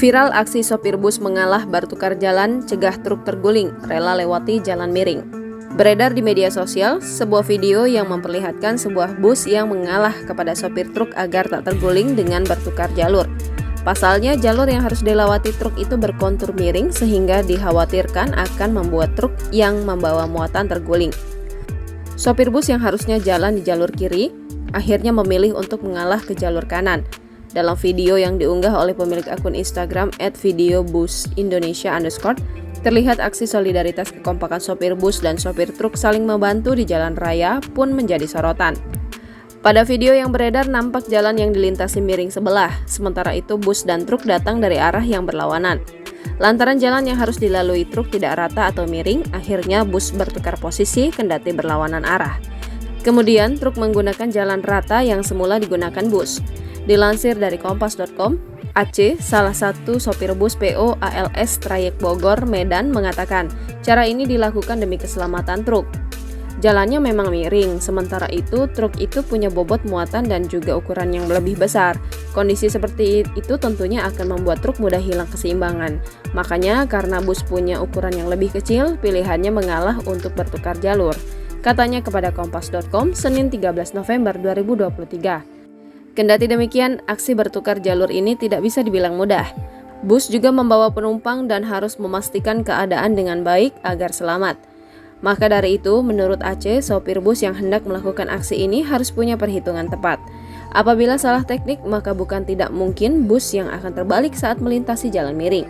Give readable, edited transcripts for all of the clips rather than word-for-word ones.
Viral aksi sopir bus mengalah bertukar jalan, cegah truk terguling, rela lewati jalan miring. Beredar di media sosial, sebuah video yang memperlihatkan sebuah bus yang mengalah kepada sopir truk agar tak terguling dengan bertukar jalur. Pasalnya, jalur yang harus dilewati truk itu berkontur miring sehingga dikhawatirkan akan membuat truk yang membawa muatan terguling. Sopir bus yang harusnya jalan di jalur kiri, akhirnya memilih untuk mengalah ke jalur kanan. Dalam video yang diunggah oleh pemilik akun Instagram @videobusindonesia_, terlihat aksi solidaritas kekompakan sopir bus dan sopir truk saling membantu di jalan raya pun menjadi sorotan. Pada video yang beredar nampak jalan yang dilintasi miring sebelah, sementara itu bus dan truk datang dari arah yang berlawanan. Lantaran jalan yang harus dilalui truk tidak rata atau miring, akhirnya bus bertukar posisi kendati berlawanan arah. Kemudian truk menggunakan jalan rata yang semula digunakan bus. Dilansir dari kompas.com, Aceh, salah satu sopir bus PO ALS Trayek Bogor, Medan, mengatakan cara ini dilakukan demi keselamatan truk. Jalannya memang miring, sementara itu truk itu punya bobot muatan dan juga ukuran yang lebih besar. Kondisi seperti itu tentunya akan membuat truk mudah hilang keseimbangan. Makanya karena bus punya ukuran yang lebih kecil, pilihannya mengalah untuk bertukar jalur. Katanya kepada kompas.com Senin 13 November 2023. Kendati demikian, aksi bertukar jalur ini tidak bisa dibilang mudah. Bus juga membawa penumpang dan harus memastikan keadaan dengan baik agar selamat. Maka dari itu, menurut Aceh, sopir bus yang hendak melakukan aksi ini harus punya perhitungan tepat. Apabila salah teknik, maka bukan tidak mungkin bus yang akan terbalik saat melintasi jalan miring.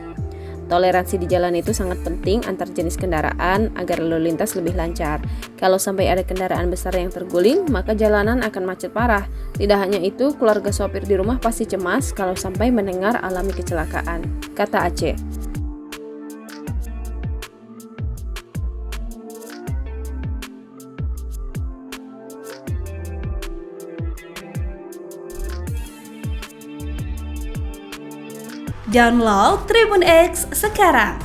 Toleransi di jalan itu sangat penting antar jenis kendaraan agar lalu lintas lebih lancar. Kalau sampai ada kendaraan besar yang terguling, maka jalanan akan macet parah. Tidak hanya itu, keluarga sopir di rumah pasti cemas kalau sampai mendengar alami kecelakaan, kata Aceh. Download Tribun X sekarang,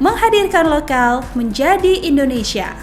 menghadirkan lokal menjadi Indonesia.